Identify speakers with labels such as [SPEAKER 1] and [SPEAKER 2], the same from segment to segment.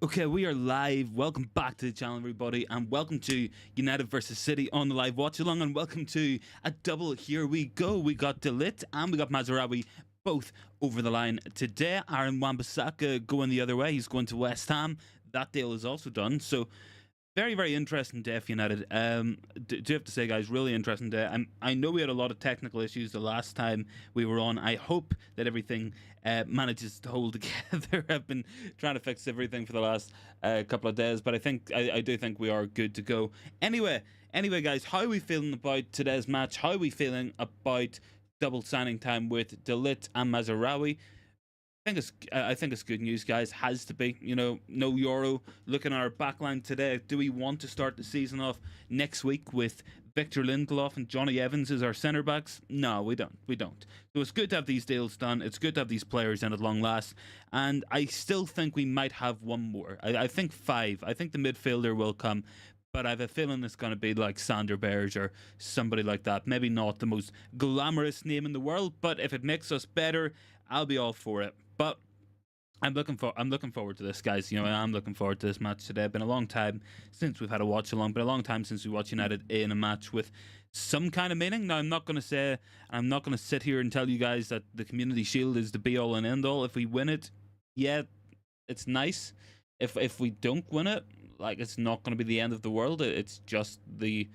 [SPEAKER 1] Okay, we are live. Welcome back to the channel, everybody, and welcome to United versus City on the live watch along, and welcome to a double. Here we go. We got Ligt and we got Mazraoui both over the line today. Wan Bissaka going the other way. He's going to West Ham. That deal is also done. So very, very interesting day for United. Do have to say, guys, really interesting day. I know we had a lot of technical issues the last time we were on. I hope that everything manages to hold together. I've been trying to fix everything for the last couple of days, but I do think we are good to go. Anyway, guys, how are we feeling about today's match? How are we feeling about double signing time with De Ligt and Mazraoui? I think it's good news, guys. Has to be. You know, no Euro. Looking at our backline today, do we want to start the season off next week with Victor Lindelof and Johnny Evans as our centre backs? No, we don't. So it's good to have these deals done. It's good to have these players in at long last. And I still think we might have one more. I think 5. I think the midfielder will come. But I have a feeling it's going to be like Sander Berge or somebody like that. Maybe not the most glamorous name in the world, but if it makes us better, I'll be all for it. But I'm looking forward to this, guys. You know, I'm looking forward to this match today. Been a long time since we've had a watch along. Been a long time since we watched United in a match with some kind of meaning. Now, I'm not going to sit here and tell you guys that the Community Shield is the be all and end all. If we win it, yeah, it's nice. If we don't win it, like, it's not going to be the end of the world. It's just the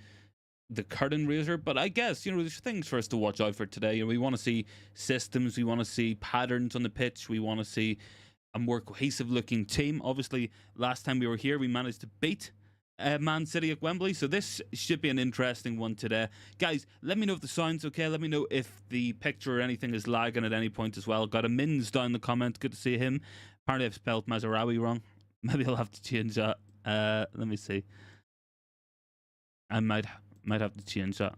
[SPEAKER 1] curtain raiser. But I guess, you know, there's things for us to watch out for today. You know, we want to see systems, we want to see patterns on the pitch, we want to see a more cohesive looking team. Obviously, last time we were here, we managed to beat Man City at Wembley, so this should be an interesting one today. Guys, let me know if the sound's okay. Let me know if the picture or anything is lagging at any point as well. Got a Mins down in the comment. Good to see him. Apparently I've spelled Mazraoui wrong. Maybe I'll have to change that. Let me see. I might have to change that.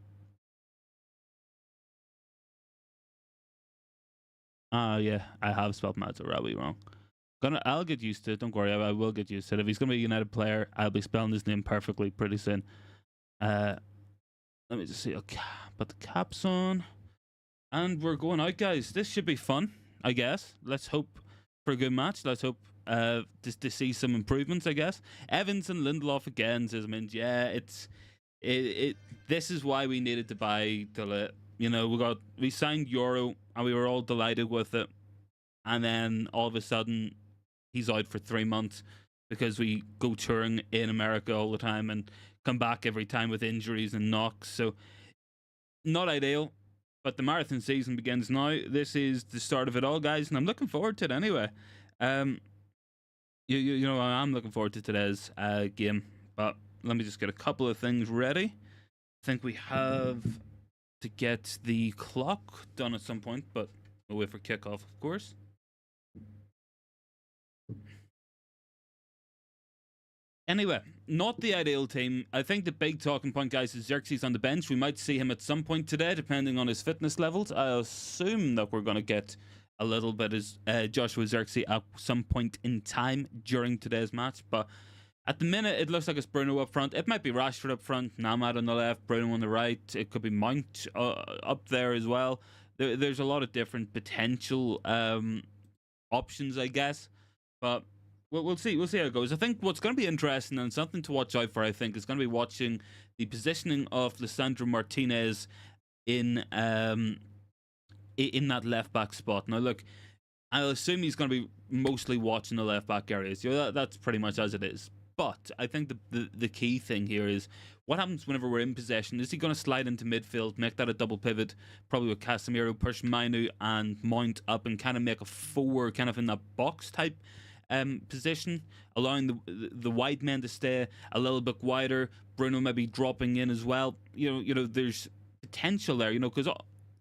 [SPEAKER 1] Yeah, I have spelled Mazraoui wrong. I'll get used to it. Don't worry, I will get used to it. If he's gonna be a United player, I'll be spelling his name perfectly pretty soon. Let me just see. Okay, put the caps on, and we're going out, guys. This should be fun, I guess. Let's hope for a good match. Let's hope to see some improvements, I guess. Evans and Lindelof again, says Mint. Yeah, this is why we needed to buy De Ligt. You know, we signed Euro and we were all delighted with it, and then all of a sudden he's out for 3 months because we go touring in America all the time and come back every time with injuries and knocks. So not ideal, but the marathon season begins now. This is the start of it all, guys, and I'm looking forward to it anyway. You know, I'm looking forward to today's game, but let me just get a couple of things ready. I think we have to get the clock done at some point, but we'll wait for kickoff, of course. Anyway, not the ideal team. I think the big talking point, guys, is Xerxes on the bench. We might see him at some point today, depending on his fitness levels. I assume that we're going to get a little bit as Joshua Xerxes at some point in time during today's match. But at the minute, it looks like it's Bruno up front. It might be Rashford up front, Namad on the left, Bruno on the right. It could be Mount up there as well. There's a lot of different potential options, I guess. But we'll see how it goes. I think what's going to be interesting and something to watch out for, I think, is going to be watching the positioning of Lisandro Martinez in that left back spot. Now, look, I'll assume he's going to be mostly watching the left back areas. You know, that's pretty much as it is. But I think the key thing here is what happens whenever we're in possession. Is he going to slide into midfield, make that a double pivot, probably with Casemiro, push Manu and Mount up and kind of make a 4 kind of in that box type position, allowing the wide men to stay a little bit wider. Bruno maybe dropping in as well. You know, there's potential there. You know, because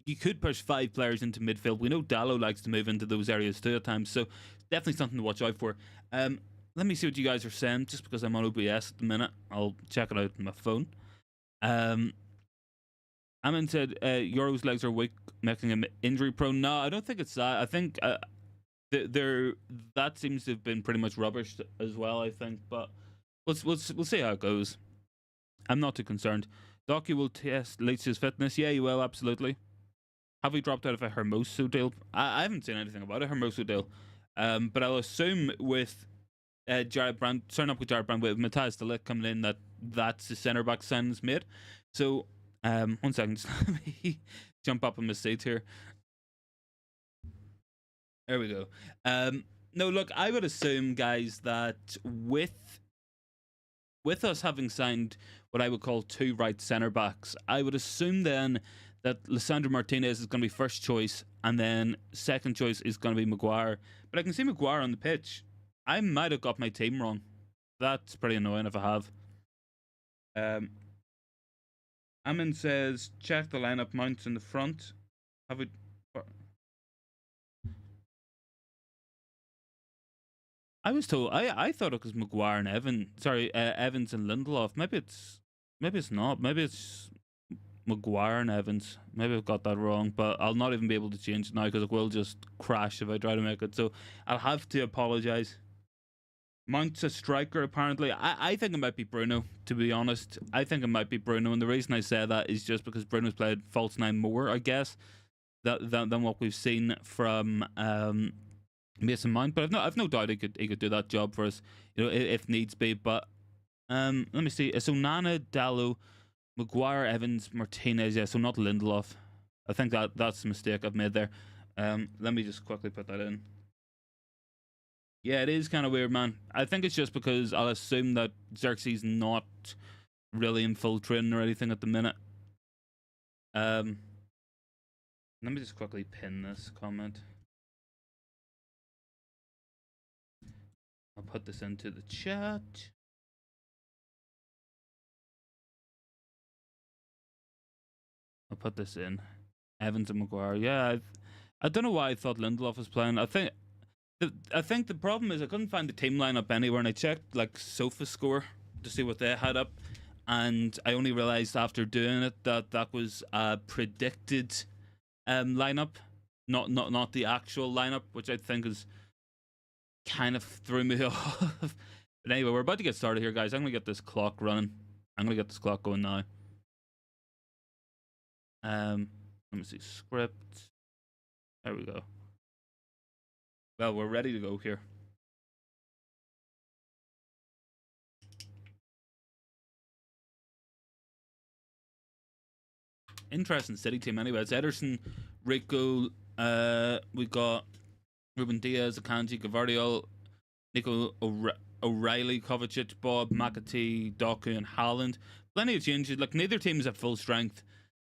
[SPEAKER 1] you could push 5 players into midfield. We know Dallo likes to move into those areas too at times, so definitely something to watch out for. Let me see what you guys are saying, just because I'm on OBS at the minute. I'll check it out on my phone. Amin said, Euro's legs are weak, making him injury prone. No, I don't think it's that. I think that seems to have been pretty much rubbish as well, I think. But we'll see how it goes. I'm not too concerned. Docu will test Leitz's fitness. Yeah, he will, absolutely. Have we dropped out of a Hermoso deal? I haven't seen anything about a Hermoso deal. But I'll assume with Jared Brand, starting up with Jared Brand with Matthias de Ligt coming in. That's the centre back signings made. So 1 second, just let me jump up on my seat here. There we go. No, look, I would assume, guys, that with us having signed what I would call 2 right centre backs, I would assume then that Lisandro Martinez is going to be first choice, and then second choice is going to be Maguire. But I can see Maguire on the pitch. I might have got my team wrong. That's pretty annoying if I have. Amin says, check the lineup mounts in the front. Have we... I was told, I thought it was Maguire and Evans and Lindelof. Maybe it's not. Maybe it's Maguire and Evans. Maybe I've got that wrong, but I'll not even be able to change it now because it will just crash if I try to make it. So I'll have to apologise. Mount's a striker, apparently. I think it might be Bruno, to be honest. I think it might be Bruno, and the reason I say that is just because Bruno's played false 9 more, I guess, than what we've seen from Mason Mount. But I've no doubt he could do that job for us, if needs be. But let me see. So Nana, Dallo, Maguire, Evans, Martinez. Yeah, so not Lindelof. I think that's the mistake I've made there. Let me just quickly put that in. Yeah, it is kind of weird, man. I think it's just because I'll assume that Xerxes not really infiltrating or anything at the minute. Let me just quickly pin this comment. I'll put this into the chat. I'll put this in. Evans and Maguire. Yeah, I don't know why I thought Lindelof was playing. I think the problem is I couldn't find the team lineup anywhere, and I checked like SofaScore to see what they had up, and I only realized after doing it that was a predicted lineup, not the actual lineup, which I think is kind of threw me off. But anyway, we're about to get started here, guys. I'm gonna get this clock running. I'm gonna get this clock going now. Let me see, script. There we go. Well, we're ready to go here. Interesting City team anyway. It's Ederson, Rico, we got Ruben Diaz, Akanji, Gavardiol, Nico O'Reilly, Kovacic, Bob, McAtee, Doku, and Haaland. Plenty of changes. Like, neither team is at full strength.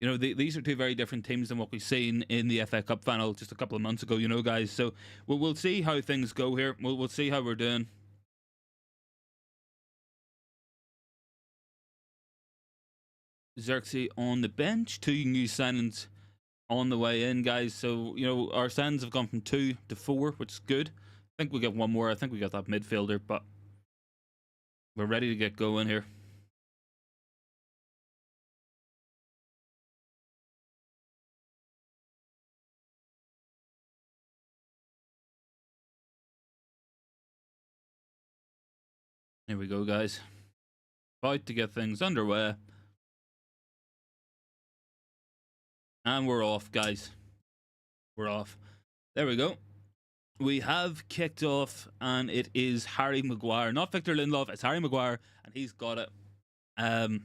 [SPEAKER 1] These are 2 very different teams than what we've seen in the FA Cup final just a couple of months ago, guys. So we'll see how things go here. We'll see how we're doing. Xerxes on the bench. 2 new signings on the way in, guys. So, our signings have gone from 2 to 4, which is good. I think we get 1 more. I think we got that midfielder, but we're ready to get going here. Here we go, guys. About to get things underway. And we're off, guys. We're off. There we go. We have kicked off, and it is Harry Maguire. Not Victor Lindelof, it's Harry Maguire, and he's got it. And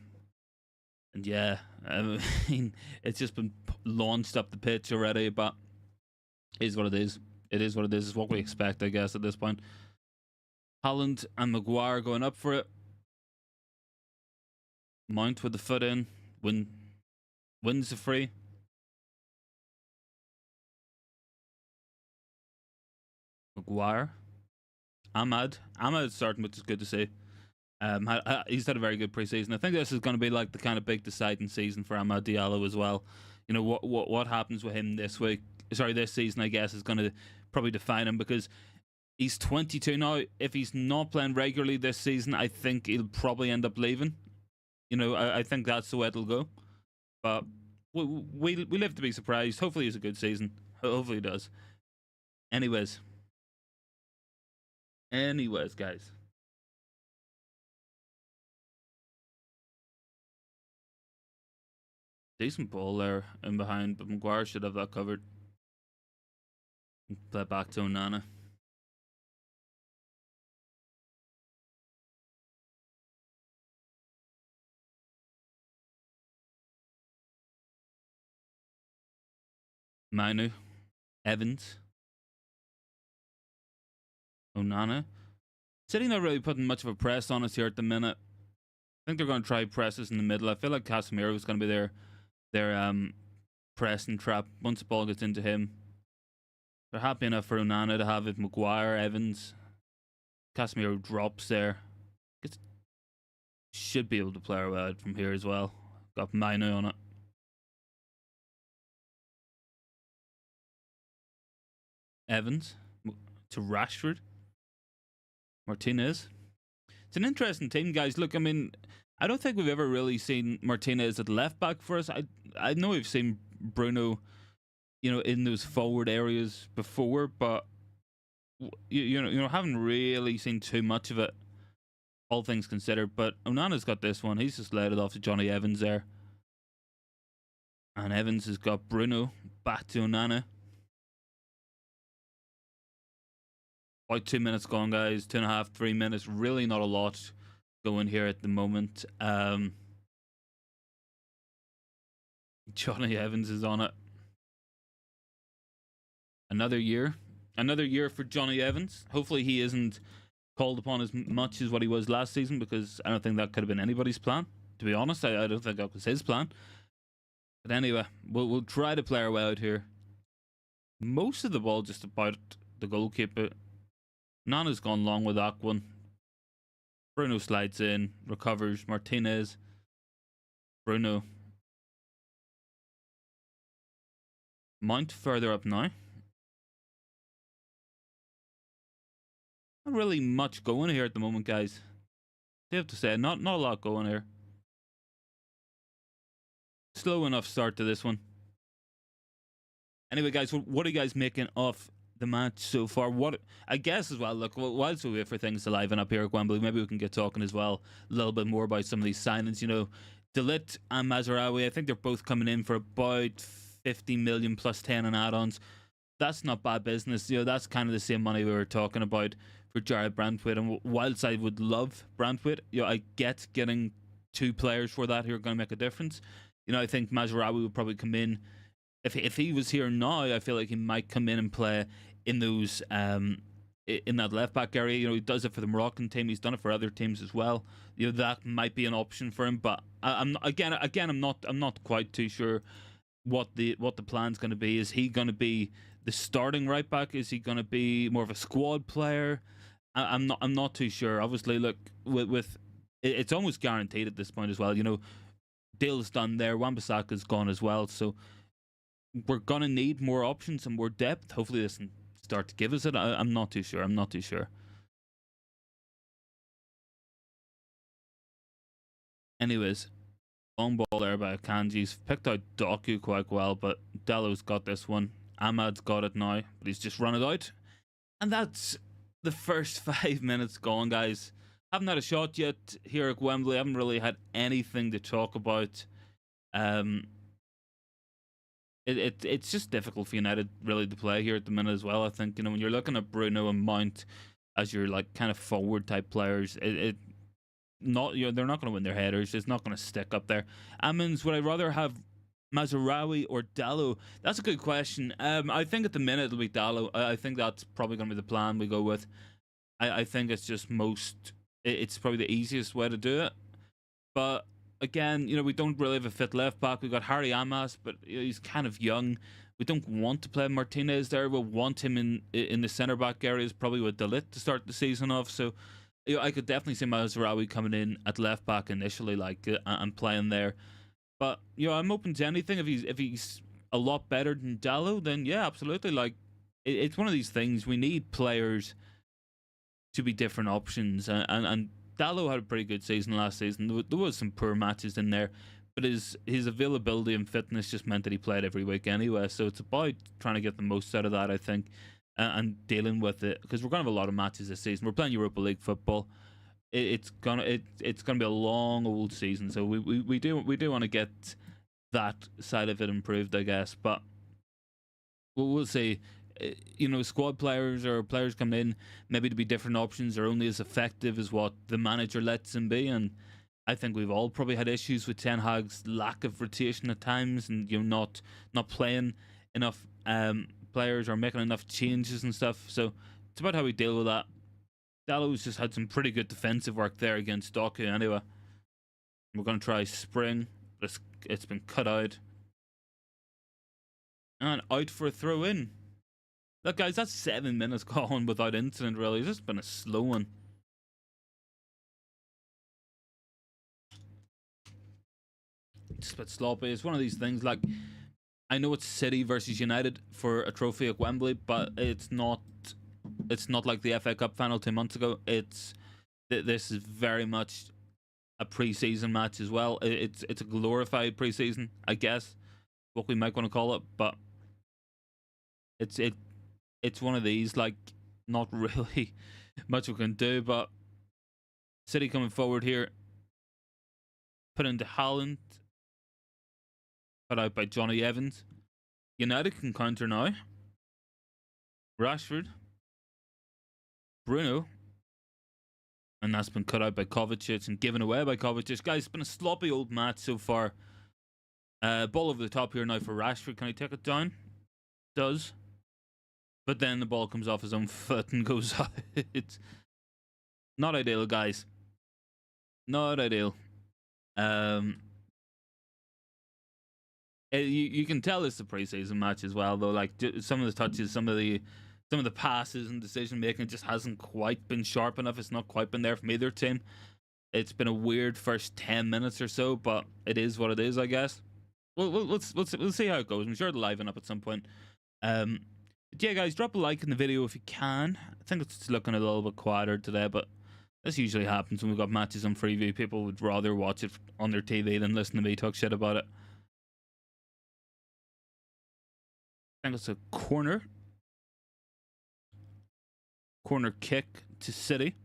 [SPEAKER 1] yeah, I mean, it's just been launched up the pitch already, but it is what it is. It is what it is. It's what we expect, I guess, at this point. Haaland and Maguire going up for it. Mount with the foot in. Wins the free. Maguire. Ahmad starting, which is good to see. He's had a very good preseason. I think this is going to be like the kind of big deciding season for Amad Diallo as well. What happens with him this season, I guess, is going to probably define him, because he's 22 now. If he's not playing regularly this season, I think he'll probably end up leaving. I think that's the way it'll go. But we live to be surprised. Hopefully it's a good season. Hopefully it does. Anyways, guys. Decent ball there in behind, but Maguire should have that covered. Play back to Onana. Manu, Evans, Onana. City not really putting much of a press on us here at the minute. I think they're going to try presses in the middle. I feel like Casemiro is going to be their pressing trap once the ball gets into him. They're happy enough for Onana to have it. Maguire, Evans, Casemiro drops there. Should be able to play out from here as well. Got Manu on it. Evans to Rashford. Martinez. It's an interesting team, guys. Look, I mean, I don't think we've ever really seen Martinez at left back for us. I know we've seen Bruno, in those forward areas before, but haven't really seen too much of it, all things considered. But Onana's got this one. He's just laid it off to Johnny Evans there. And Evans has got Bruno back to Onana. About 2 minutes gone, guys. 2.5, 3 minutes. Really not a lot going here at the moment. Johnny Evans is on it. Another year for Johnny Evans. Hopefully he isn't called upon as much as what he was last season, because I don't think that could have been anybody's plan. To be honest, I don't think that was his plan. But anyway, we'll try to play our way out here. Most of the ball just about the goalkeeper. Nana's gone long with that one. Bruno slides in, recovers. Martinez. Bruno. Mount further up now. Not really much going here at the moment, guys. I have to say, not a lot going here. Slow enough start to this one. Anyway, guys, what are you guys making of the match so far? What I guess as well, look, whilst we wait for things to liven up here at Wembley, maybe we can get talking as well a little bit more about some of these signings. Ligt and Mazaroui, I think they're both coming in for about 50 million plus 10 in add-ons. That's not bad business. That's kind of the same money we were talking about for Jared Brantwaite. And whilst I would love Brantwaite, I get getting two players for that who are going to make a difference. I think Mazraoui would probably come in. If he was here now, I feel like he might come in and play in those in that left back area. He does it for the Moroccan team. He's done it for other teams as well. That might be an option for him. But I'm not quite too sure what the plan's going to be. Is he going to be the starting right back? Is he going to be more of a squad player? I'm not too sure. Obviously, look, with it's almost guaranteed at this point as well. Deal's done there. Wan Bissaka's gone as well. So we're gonna need more options and more depth. Hopefully this can start to give us it. I'm not too sure. Anyways, long ball there by Akanji's picked out Doku quite well, but Dalot's got this one. Ahmad's got it now, but he's just run it out. And that's the first 5 minutes gone, guys. Haven't had a shot yet here at Wembley. Haven't really had anything to talk about. It's just difficult for United really to play here at the minute as well. I think when you're looking at Bruno and Mount as your kind of forward type players, they're not going to win their headers. It's not going to stick up there. Ammons, would I rather have Mazraoui or Dalot? That's a good question. I think at the minute it'll be Dalot. I think that's probably going to be the plan we go with. I think it's just it's probably the easiest way to do it. But again, we don't really have a fit left back. We've got Harry Amas, but he's kind of young. We don't want to play Martinez there. We'll want him in the centre back areas, probably with Ligt to start the season off. So I could definitely see Mazraoui coming in at left back initially, and playing there. But I'm open to anything. If he's a lot better than Dalot, then yeah, absolutely. It's one of these things. We need players to be different options, and Dalot had a pretty good season last season. There was some poor matches in there, but his availability and fitness just meant that he played every week anyway. So it's about trying to get the most out of that, I think, and dealing with it, because we're gonna have a lot of matches this season. We're playing Europa League football. It's gonna be a long old season, so we do want to get that side of it improved, I guess. But we'll see. Squad players or players coming in maybe to be different options are only as effective as what the manager lets them be. And I think we've all probably had issues with Ten Hag's lack of rotation at times, and not playing enough players are making enough changes and stuff. So it's about how we deal with that. Dallow's just had some pretty good defensive work there against Doku anyway. We're going to try Spring. It's been cut out. And out for a throw in. Look, guys, that's 7 minutes gone without incident, really. It's just been a slow one. It's a bit sloppy. It's one of these things, like, I know it's City versus United for a trophy at Wembley, but it's not like the FA Cup final 2 months ago. This is very much a pre-season match as well. It's a glorified pre-season, I guess, what we might want to call it, but it's one of these, like, not really much we can do. But City coming forward here, put into Haaland, cut out by Johnny Evans. United can counter now. Rashford, Bruno, and that's been cut out by Kovacic and given away by Kovacic. Guys, it's been a sloppy old match so far. Ball over the top here now for Rashford. Can he take it down? Does. But then the ball comes off his own foot and goes out. It's not ideal, guys. Not ideal. You can tell it's a preseason match as well, though. Like, some of the touches, some of the passes and decision making just hasn't quite been sharp enough. It's not quite been there from either team. It's been a weird first 10 minutes or so, but it is what it is, I guess. We'll see how it goes. I'm sure it'll liven up at some point. Yeah, guys, drop a like in the video if you can. I think it's looking a little bit quieter today, but this usually happens when we've got matches on Freeview. People would rather watch it on their TV than listen to me talk shit about it. I think it's a corner kick to City.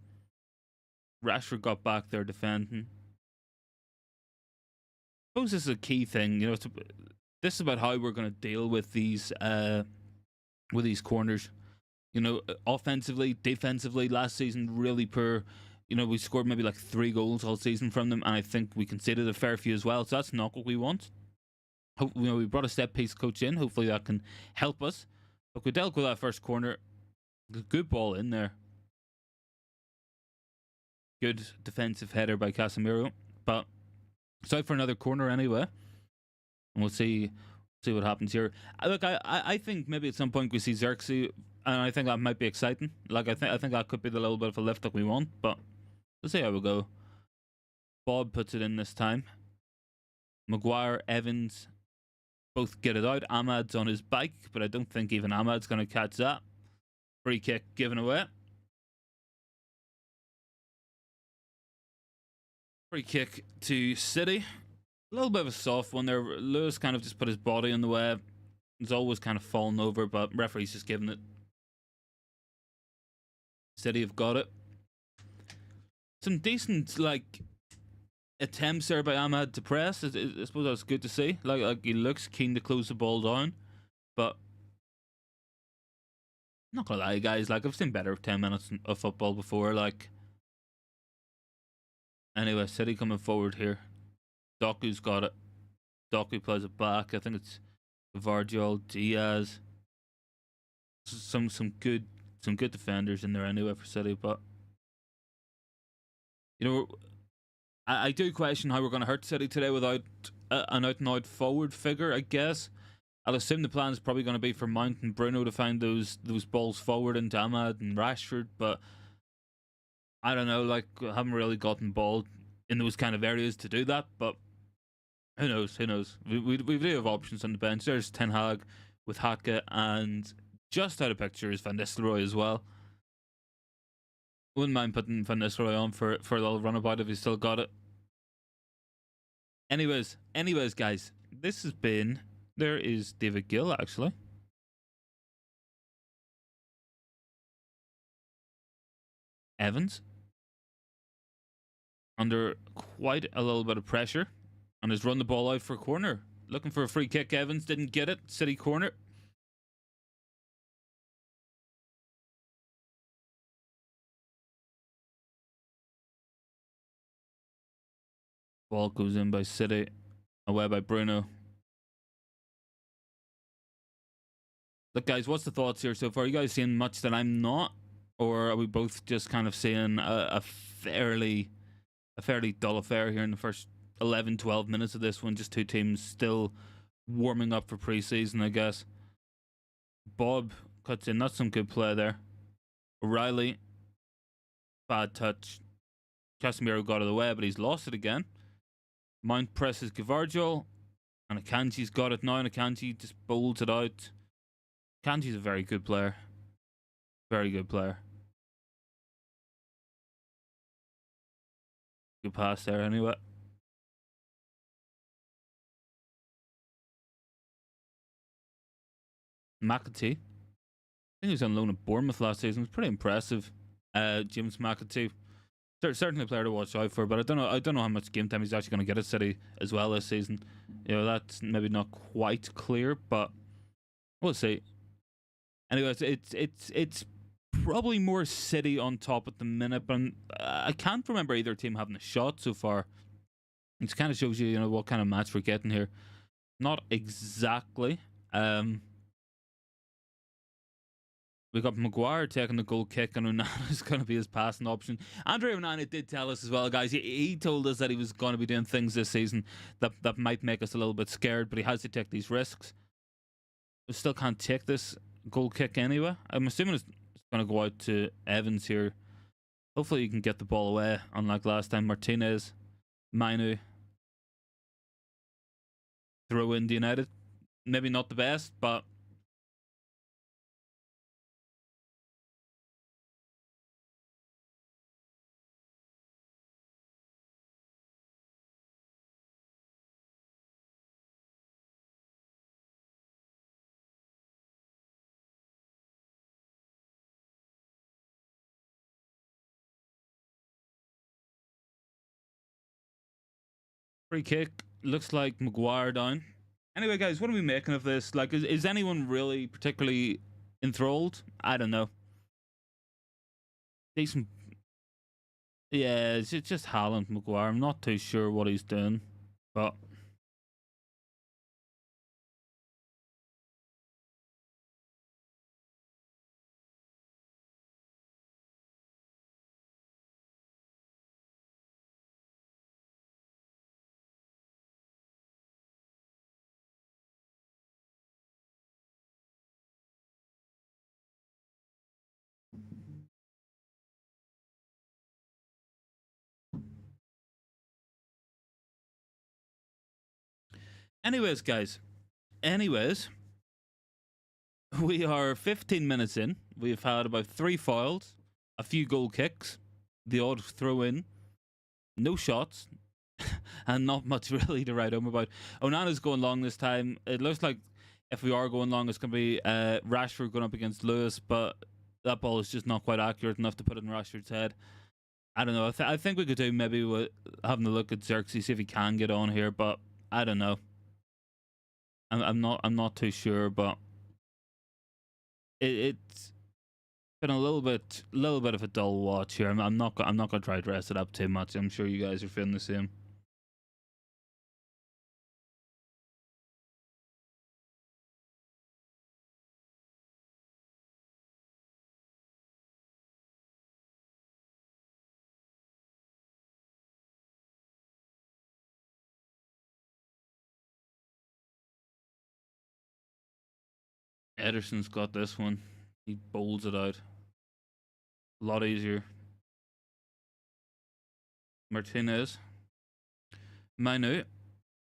[SPEAKER 1] Rashford got back there defending. I suppose this is a key thing. You know, this is about how we're going to deal with these corners. You know, offensively, defensively, last season really poor. You know, we scored maybe like 3 goals all season from them, and I think we conceded a fair few as well. So that's not what we want. You know, we brought a set piece coach in. Hopefully that can help us. But we dealt with that first corner. Good ball in there. Good defensive header by Casemiro. But it's out for another corner anyway. And we'll see what happens here. Look, I think maybe at some point we see Xerxes, and I think that might be exciting. Like, I think that could be the little bit of a lift that we want. But we'll see how we go. Bob puts it in this time. Maguire, Evans both get it out. Ahmad's on his bike, but I don't think even Ahmad's going to catch that. Free kick given away. Free kick to City. A little bit of a soft one there. Lewis kind of just put his body in the way. He's always kind of fallen over, but referee's just giving it. City have got it. Some decent, like, attempts there by Ahmad to press. I suppose that's good to see. Like he looks keen to close the ball down, but not gonna lie, guys. Like, I've seen better 10 minutes of football before. Like, anyway, City coming forward here. Doku's got it. Doku plays it back. I think it's Vardiol, Diaz. Some good defenders in there anyway for City, but you know, I do question how we're going to hurt City today without an out-and-out forward figure, I guess. I'll assume the plan is probably going to be for Mount and Bruno to find those balls forward into Ahmad and Rashford, but I don't know, like, I haven't really gotten ball in those kind of areas to do that, but who knows? We do have options on the bench. There's Ten Hag with Hatka, and just out of picture is Van Nistelrooy as well. Wouldn't mind putting Van Nistelrooy on for a little runabout if he's still got it. Anyways, guys, this has been... There is David Gill, actually. Evans. Under quite a little bit of pressure. And has run the ball out for a corner. Looking for a free kick. Evans didn't get it. City corner. Ball goes in by City. Away by Bruno. Look, guys, what's the thoughts here so far? Are you guys seeing much that I'm not, or are we both just kind of seeing a fairly dull affair here in the first 11, 12 minutes of this one? Just two teams still warming up for pre-season, I guess. Bob cuts in. That's some good play there. O'Reilly, bad touch. Casemiro got out of the way, but he's lost it again. Mount presses Gavarjo, and Akanji's got it now, and Akanji just bowls it out. Akanji's a very good player. Very good player. Good pass there anyway. McAtee. I think he was on loan at Bournemouth last season. It was pretty impressive. James McAtee. Certainly a player to watch out for, but I don't know how much game time he's actually going to get at City as well this season. You know, that's maybe not quite clear, but we'll see. Anyways, it's probably more City on top at the minute, but I can't remember either team having a shot so far. It kind of shows you, what kind of match we're getting here. Not exactly. We got Maguire taking the goal kick, and Onana's going to be his passing option. Andre Onana did tell us as well, guys. He told us that he was going to be doing things this season that might make us a little bit scared, but he has to take these risks. We still can't take this goal kick anyway. I'm assuming it's going to go out to Evans here. Hopefully he can get the ball away, unlike last time. Martinez, Manu. Throw in the United. Maybe not the best, but free kick. Looks like Maguire down. Anyway, guys, what are we making of this? Like, is anyone really particularly enthralled? I don't know. Decent. Yeah, it's just Haaland, Maguire. I'm not too sure what he's doing, but anyways, guys. Anyways, we are 15 minutes in. We've had about 3 fouls, a few goal kicks, the odd throw in, no shots, and not much really to write home about. Onana's going long this time. It looks like if we are going long, it's going to be Rashford going up against Lewis, but that ball is just not quite accurate enough to put it in Rashford's head. I don't know. I think we could do maybe with having a look at Xerxes, see if he can get on here, but I don't know. I'm not too sure, but it's been a little bit of a dull watch here. I'm not gonna try to dress it up too much. I'm sure you guys are feeling the same. Ederson's got this one. He bowls it out. A lot easier. Martinez. Manu.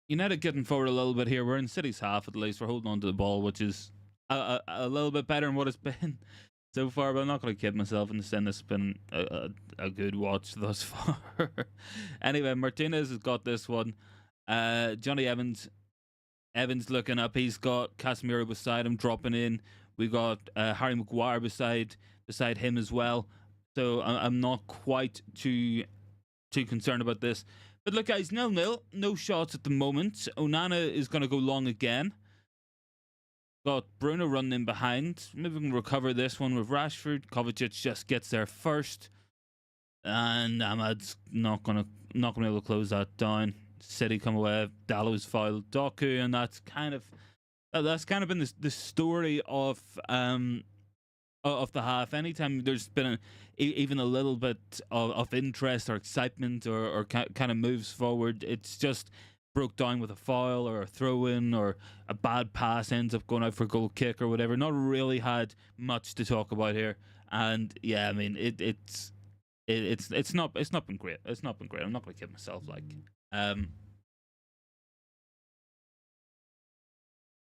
[SPEAKER 1] United getting forward a little bit here. We're in City's half at least. We're holding on to the ball, which is a little bit better than what it's been so far. But I'm not going to kid myself and saying this has been a good watch thus far. Anyway, Martinez has got this one. Johnny Evans. Evans looking up. He's got Casemiro beside him, dropping in. We got Harry Maguire beside him as well. So I'm not quite too concerned about this. But look, guys, 0-0. No shots at the moment. Onana is going to go long again. Got Bruno running in behind. Maybe we can recover this one with Rashford. Kovacic just gets there first. And Ahmad's not gonna be able to close that down. City come away. Dallow's fouled Doku, and that's kind of That's kind of been the story of the half. Anytime there's been even a little bit of interest or excitement or kind of moves forward, it's just broke down with a foul or a throw in or a bad pass ends up going out for a goal kick or whatever. Not really had much to talk about here. And yeah, I mean it's not been great. It's not been great. I'm not going to kid myself.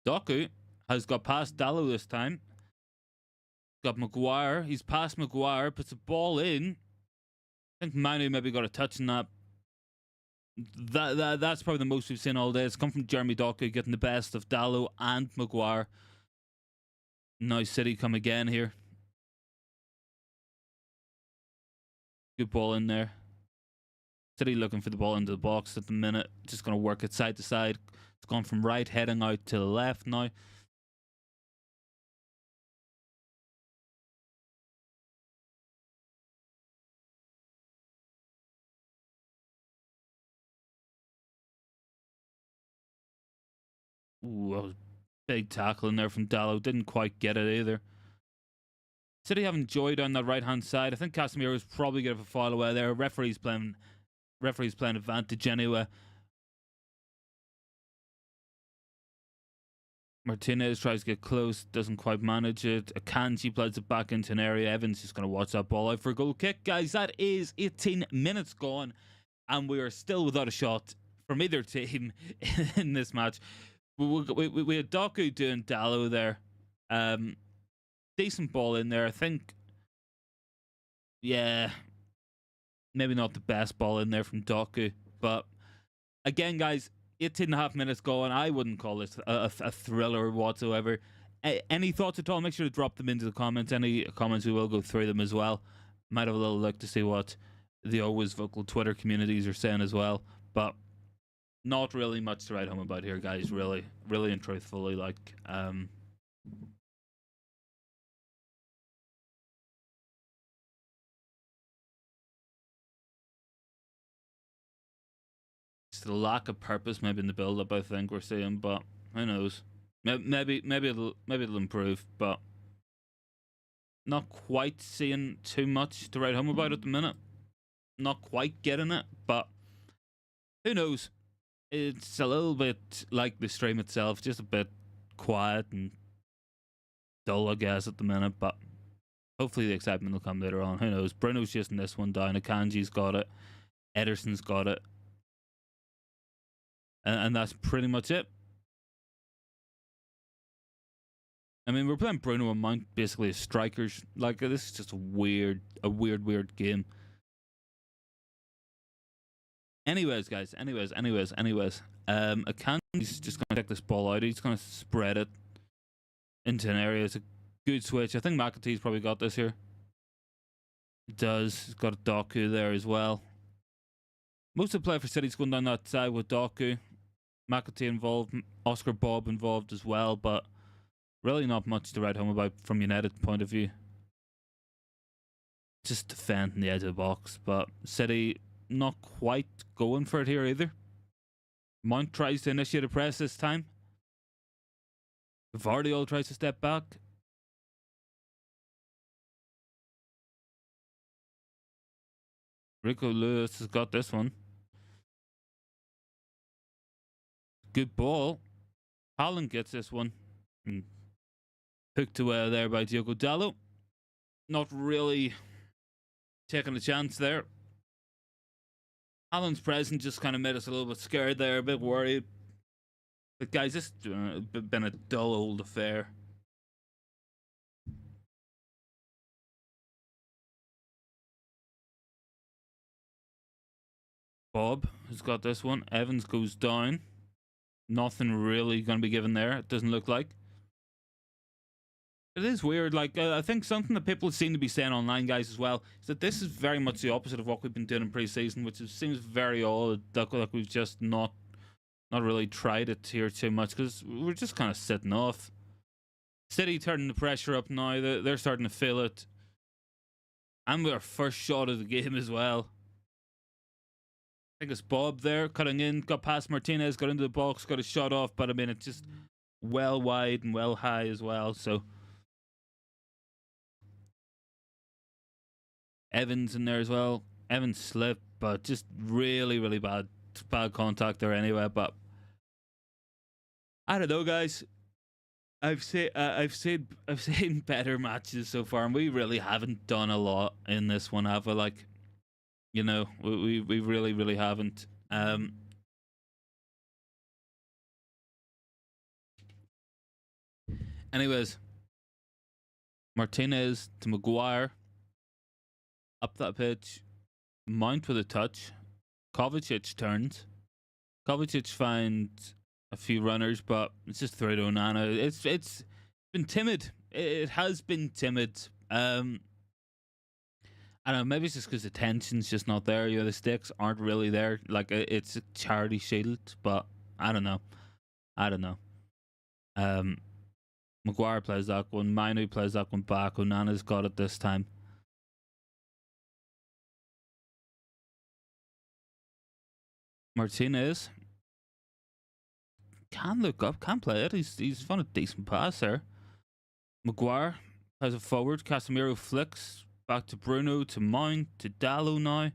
[SPEAKER 1] Doku has got past Dallo this time. Got Maguire. He's past Maguire. Puts the ball in. I think Manu maybe got a touch on that. That's probably the most we've seen all day. It's come from Jeremy Doku getting the best of Dallo and Maguire. Now City come again here. Good ball in there. City looking for the ball into the box at the minute. Just going to work it side to side. It's gone from right, heading out to the left now. Ooh, that was a big tackle in there from Dallo. Didn't quite get it either. City having joy down that right-hand side. I think Casemiro's probably going to have a foul away there. Referee's playing advantage anyway. Martinez tries to get close, doesn't quite manage it. Akanji plays it back into an area. Evans just going to watch that ball out for a goal kick. Guys, that is 18 minutes gone, and we are still without a shot from either team in this match. We had Doku doing Dallo there. Decent ball in there. I think, yeah, maybe not the best ball in there from Doku. But again, guys, 18.5 minutes gone. I wouldn't call this a thriller whatsoever. Any thoughts at all? Make sure to drop them into the comments. Any comments, we will go through them as well. Might have a little look to see what the always vocal Twitter communities are saying as well. But not really much to write home about here, guys. Really and truthfully, it's the lack of purpose maybe in the build-up. I think we're seeing, but who knows? Maybe it'll improve, but not quite seeing too much to write home about at the minute. Not quite getting it, but who knows? It's a little bit like the stream itself, just a bit quiet and dull, I guess, at the minute, but hopefully the excitement will come later on. Who knows? Bruno's just in this one down. Akanji's got it. Ederson's got it. And that's pretty much it. I mean, we're playing Bruno and Mount basically as strikers. Like, this is just a weird game. Anyways, guys. Anyways. Akanji's just going to take this ball out. He's going to spread it into an area. It's a good switch. I think McAtee's probably got this here. He does. He's got a Doku there as well. Most of the play for City's going down that side with Doku. McAtee involved. Oscar Bob involved as well. But really not much to write home about from United's point of view. Just defending the edge of the box. But City not quite going for it here either. Mount tries to initiate a press this time. Vardiol tries to step back. Rico Lewis has got this one. Good ball. Haaland gets this one. Hooked away there by Diogo Dallo. Not really taking a chance there. Haaland's presence just kind of made us a little bit scared there, a bit worried. But guys, this has been a dull old affair. Bob has got this one. Evans goes down. Nothing really going to be given there, it doesn't look like. It is weird. Like, I think something that people seem to be saying online, guys, as well, is that this is very much the opposite of what we've been doing in pre-season, which seems very odd. Like we've just not really tried it here too much because we're just kind of sitting off. City turning the pressure up now. They're starting to feel it. And with our first shot of the game as well. I think it's Bob there cutting in, got past Martinez, got into the box, got a shot off, but I mean, it just well wide and well high as well. So Evans in there as well. Evans slipped, but just really, really bad contact there anyway. But I don't know, guys. I've seen better matches so far, and we really haven't done a lot in this one, have we? Like, you know, we really, really haven't. Anyways, Martinez to Maguire, up that pitch, Mount with a touch. Kovacic turns. Kovacic finds a few runners, but it's just through to Onana. It's been timid. It has been timid. I don't know. Maybe it's just because the tension's just not there. You know, the stakes aren't really there. Like it's a charity shield, but I don't know. I don't know. Maguire plays that one. Manu plays that one back. Onana's got it this time. Martinez can look up, can play it. He's found a decent pass there. Maguire has it forward. Casemiro flicks back to Bruno, to Mount, to Dallo now.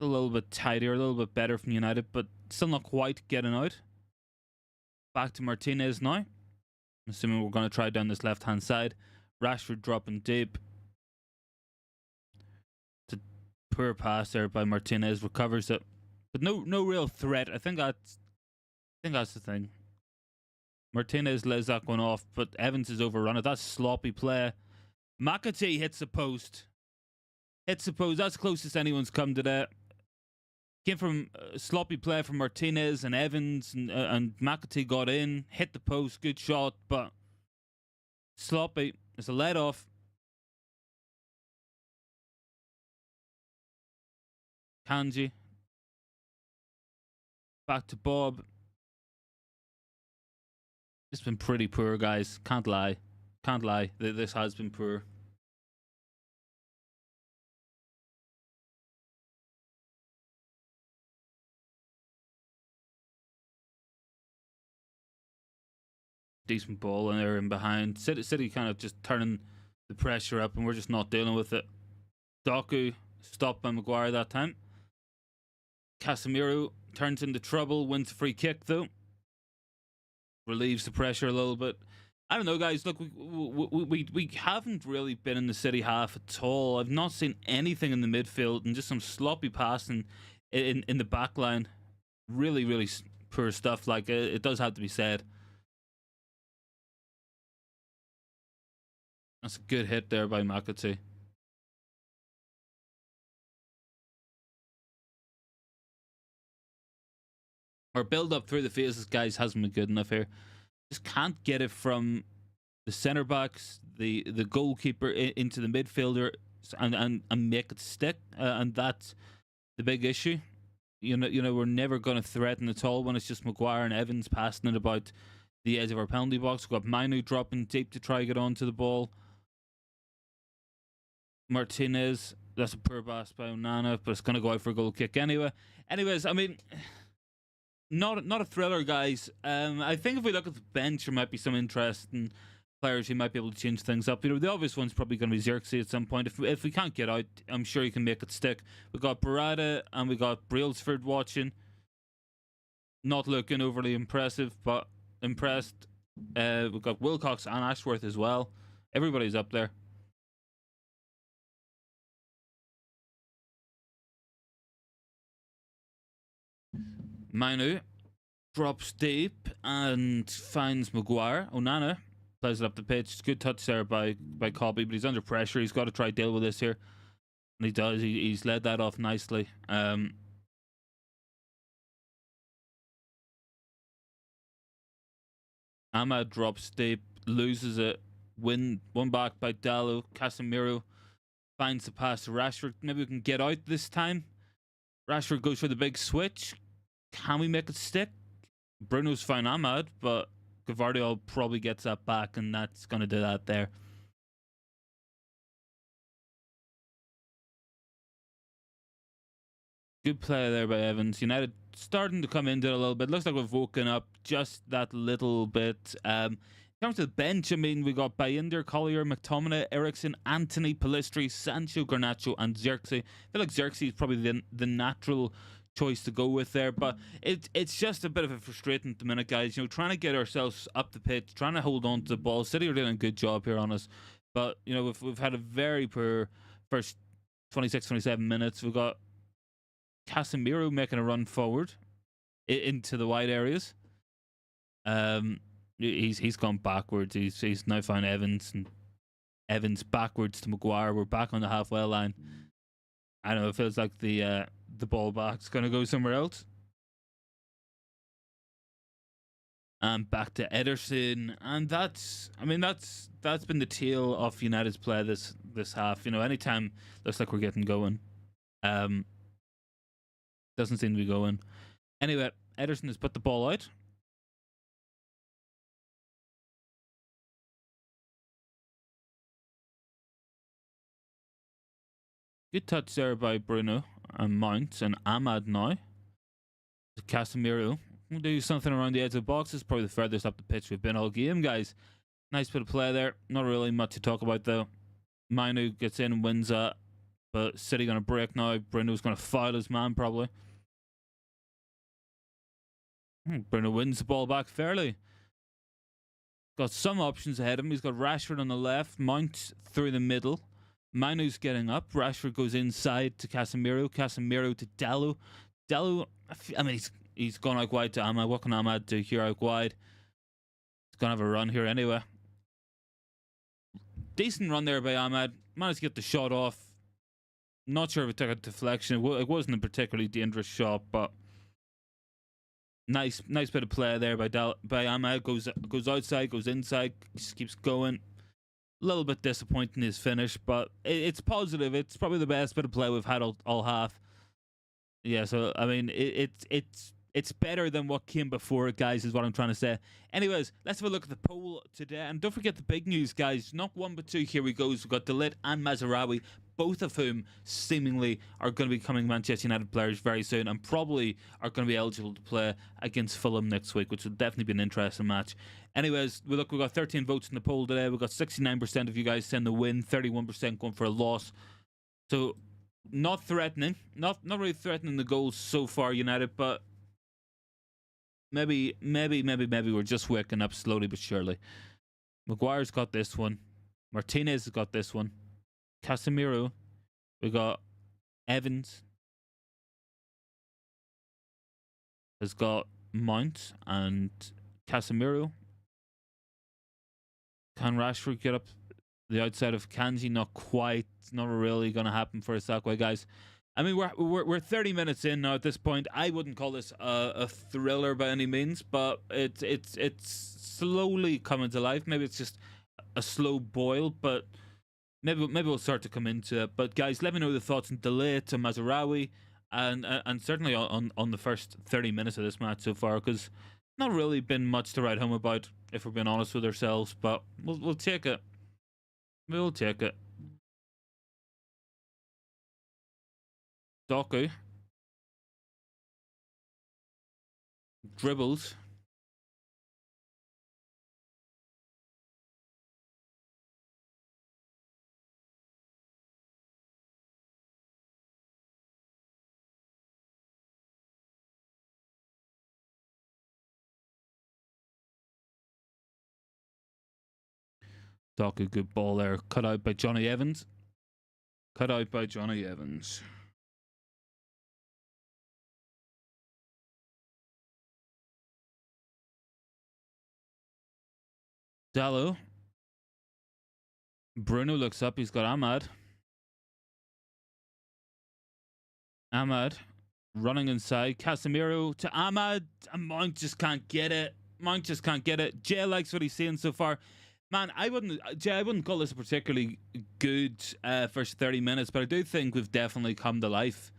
[SPEAKER 1] A little bit tidier, a little bit better from United, but still not quite getting out. Back to Martinez now. I'm assuming we're going to try down this left-hand side. Rashford dropping deep. It's a poor pass there by Martinez. Recovers it, but no real threat. I think that's the thing. Martinez lays that one off, but Evans is overrun it. That's sloppy play. McAtee hits the post. Hits the post. That's closest anyone's come to that. Came from sloppy play from Martinez and Evans, and McAtee got in, hit the post, good shot, but sloppy. It's a let off. Kanji. Back to Bob. It's been pretty poor, guys. Can't lie. Can't lie. This has been poor. Decent ball in there and behind. City kind of just turning the pressure up, and we're just not dealing with it. Doku stopped by Maguire that time. Casemiro turns into trouble, wins a free kick though. Relieves the pressure a little bit. I don't know, guys. Look, we haven't really been in the City half at all. I've not seen anything in the midfield, and just some sloppy passing in the back line. Really, really poor stuff. Like it does have to be said. That's a good hit there by McAtee. Our build up through the phases, guys, hasn't been good enough here. Just can't get it from the centre backs, the goalkeeper into the midfielder, and make it stick. And that's the big issue. You know, we're never going to threaten at all when it's just Maguire and Evans passing it about the edge of our penalty box. We've got Manu dropping deep to try to get onto the ball. Martinez, that's a poor pass by Onana, but it's going to go out for a goal kick anyway. Anyways, I mean, not a thriller, guys. I think if we look at the bench, there might be some interesting players who might be able to change things up. You know, the obvious one's probably going to be Xerxes at some point. If we can't get out, I'm sure he can make it stick. We got Barada and we got Brailsford watching. Not looking overly impressive, but impressed. We've got Wilcox and Ashworth as well. Everybody's up there. Manu drops deep and finds Maguire. Onana plays it up the pitch. Good touch there by Cobby, but he's under pressure. He's got to try to deal with this here. And he does. He's led that off nicely. Ahmad drops deep, loses it. One back by Dallo. Casemiro finds the pass to Rashford. Maybe we can get out this time. Rashford goes for the big switch. Can we make it stick? Bruno's found Ahmad, but Gavardio probably gets that back, and that's going to do that there. Good play there by Evans. United starting to come into it a little bit. Looks like we've woken up just that little bit. In terms of the bench, I mean, we got Baynder, Collier, McTominay, Ericsson, Anthony, Pellistri, Sancho, Garnacho, and Xerxes. I feel like Xerxes is probably the natural choice to go with there, but it's just a bit of a frustrating at the minute, guys. You know, trying to get ourselves up the pitch, trying to hold on to the ball. City are doing a good job here on us, but you know, we've had a very poor first 26, 27 minutes. We've got Casemiro making a run forward into the wide areas. He's gone backwards. He's now found Evans, and Evans backwards to Maguire. We're back on the halfway line. I don't know. It feels like the ball back's gonna go somewhere else. And back to Ederson, and that's been the tale of United's play this half. You know, anytime looks like we're getting going, doesn't seem to be going. Anyway, Ederson has put the ball out. Good touch there by Bruno and Mount and Ahmad now. Casemiro will do something around the edge of the box. It's probably the furthest up the pitch we've been all game, guys. Nice bit of play there. Not really much to talk about though. Manu gets in and wins that. But City going to break now. Bruno's going to foul his man probably. Bruno wins the ball back fairly. Got some options ahead of him. He's got Rashford on the left. Mount through the middle. Manu's getting up. Rashford goes inside to Casemiro. Casemiro to Dalot. Dalot, I mean, he's gone out wide to Ahmad. What can Ahmad do here out wide? He's going to have a run here anyway. Decent run there by Ahmad. Managed to get the shot off. Not sure if it took a deflection. It wasn't a particularly dangerous shot, but nice bit of play there by Ahmad. Goes outside, goes inside, just keeps going. A little bit disappointing his finish, but it's positive. It's probably the best bit of play we've had all half. Yeah, so I mean, it's better than what came before it, guys, is what I'm trying to say. Anyways, let's have a look at the poll today. And don't forget the big news, guys. Not one, but two. Here we go. We've got Ligt and Mazaroui, both of whom seemingly are going to be becoming Manchester United players very soon and probably are going to be eligible to play against Fulham next week, which will definitely be an interesting match. Anyways, we've got 13 votes in the poll today. We've got 69% of you guys saying the win, 31% going for a loss. So, not threatening. Not really threatening the goals so far, United, but maybe we're just waking up slowly but surely. Maguire's got this one. Martinez has got this one. Casemiro. We got Evans. Has got Mount and Casemiro. Can Rashford get up the outside of Kanji? Not quite. It's not really going to happen for a Sakwa, guys. I mean, we're 30 minutes in now at this point. I wouldn't call this a thriller by any means, but it's slowly coming to life. Maybe it's just a slow boil, but maybe we'll start to come into it. But guys, let me know the thoughts on Ligt to Mazaroui, and certainly on the first 30 minutes of this match so far, because not really been much to write home about, if we're being honest with ourselves. But we'll take it. We'll take it. Doku dribbles. Doku, good ball there. Cut out by Johnny Evans. Cut out by Johnny Evans. Dalot. Bruno looks up. He's got Ahmad. Ahmad running inside. Casemiro to Ahmad. And Mount just can't get it. Mount just can't get it. Jay likes what he's seeing so far. Man, I wouldn't call this a particularly good first 30 minutes, but I do think we've definitely come to life.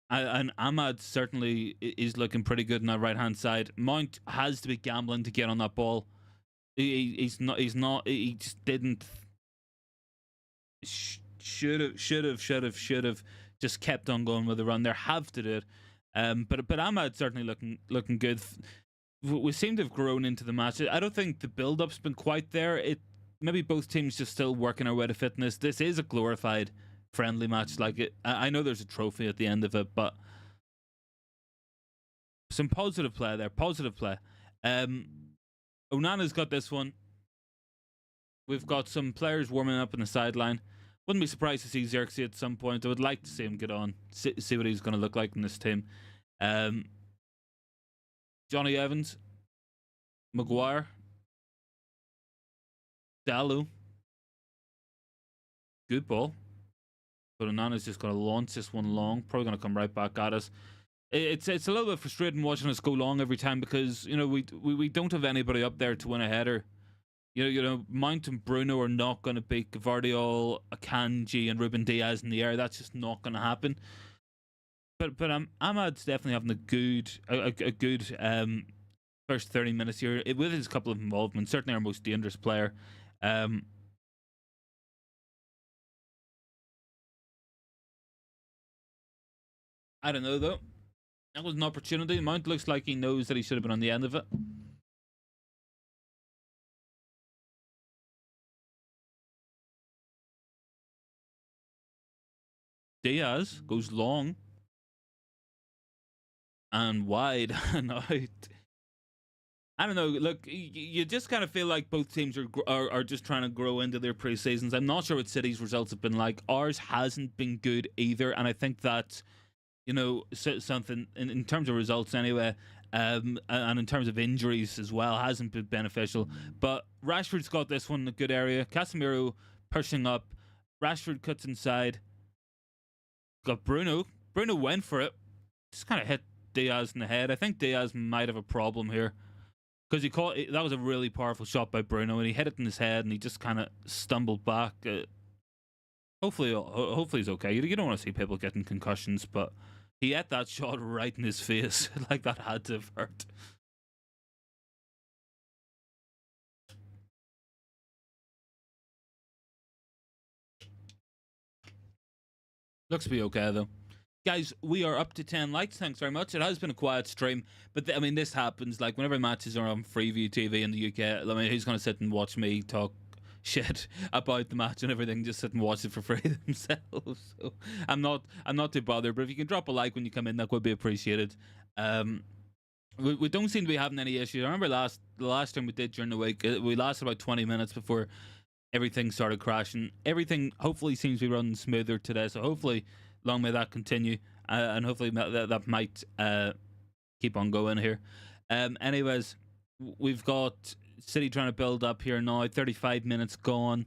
[SPEAKER 1] And Ahmad certainly is looking pretty good on that right-hand side. Mount has to be gambling to get on that ball. He's not. He just didn't. Should have just kept on going with the run. They have to do it. But Ahmad certainly looking good. We seem to have grown into the match. I don't think the build-up's been quite there. Maybe both teams just still working our way to fitness. This is a glorified friendly match. I know there's a trophy at the end of it, but some positive play there. Positive play. Onana's got this one. We've got some players warming up in the sideline. Wouldn't be surprised to see Xerxes at some point. I would like to see him get on, see what he's going to look like in this team. Johnny Evans, Maguire, Dalu. Good ball. But Onana's just going to launch this one long. Probably going to come right back at us. It's a little bit frustrating watching us go long every time because we don't have anybody up there to win a header. Mount and Bruno are not going to beat Gvardiol, Akanji, and Ruben Diaz in the air. That's just not going to happen. But Ahmad's definitely having a good first 30 minutes here with his couple of involvements. Certainly our most dangerous player. I don't know though. That was an opportunity. Mount looks like he knows that he should have been on the end of it. Diaz goes long and wide and out. I don't know. Look, you just kind of feel like both teams are just trying to grow into their pre-seasons. I'm not sure what City's results have been like. Ours hasn't been good either, and I think that something in terms of results anyway, and in terms of injuries as well, hasn't been beneficial. But Rashford's got this one in a good area. Casemiro pushing up. Rashford cuts inside. Got Bruno. Bruno went for it. Just kind of hit Diaz in the head. I think Diaz might have a problem here because that was a really powerful shot by Bruno, and he hit it in his head, and he just kind of stumbled back. Hopefully he's okay. You don't want to see people getting concussions, but he hit that shot right in his face. Like, that had to have hurt. Looks to be okay, though. Guys, we are up to 10 likes. Thanks very much. It has been a quiet stream, but this happens. Like, whenever matches are on Freeview TV in the UK, who's going to sit and watch me talk shit about the match and everything? Just sit and watch it for free themselves. So I'm not too bothered. But if you can drop a like when you come in, that would be appreciated. We don't seem to be having any issues. I remember the last time we did during the week, we lasted about 20 minutes before everything started crashing. Everything hopefully seems to be running smoother today, so hopefully long may that continue, and hopefully that might keep on going here. Anyways, we've got City trying to build up here now. 35 minutes gone.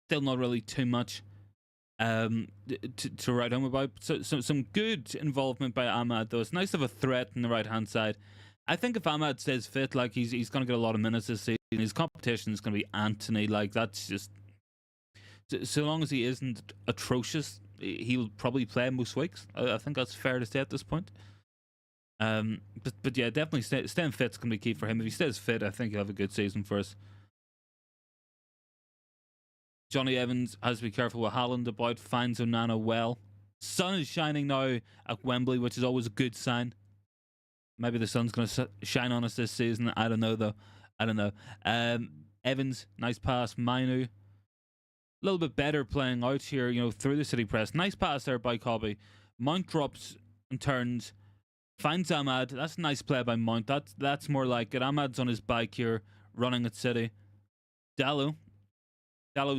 [SPEAKER 1] Still not really too much to write home about. So some good involvement by Ahmad, though. It's nice to have a threat on the right-hand side. I think if Ahmad stays fit, like he's going to get a lot of minutes this season. His competition is going to be Anthony. Like, that's just... So long as he isn't atrocious, he'll probably play most weeks. I think that's fair to say at this point. But yeah, definitely staying fit's going to be key for him. If he stays fit, I think he'll have a good season for us. Johnny Evans has to be careful with Haaland about. Finds Onana well. Sun is shining now at Wembley, which is always a good sign. Maybe the sun's going to shine on us this season. I don't know, though. I don't know. Evans, nice pass. Mainu, a little bit better playing out here, through the City press. Nice pass there by Cobby. Mount drops and turns. Finds Ahmad. That's a nice play by Mount. That's more like it. Ahmad's on his bike here, running at City. Dalu's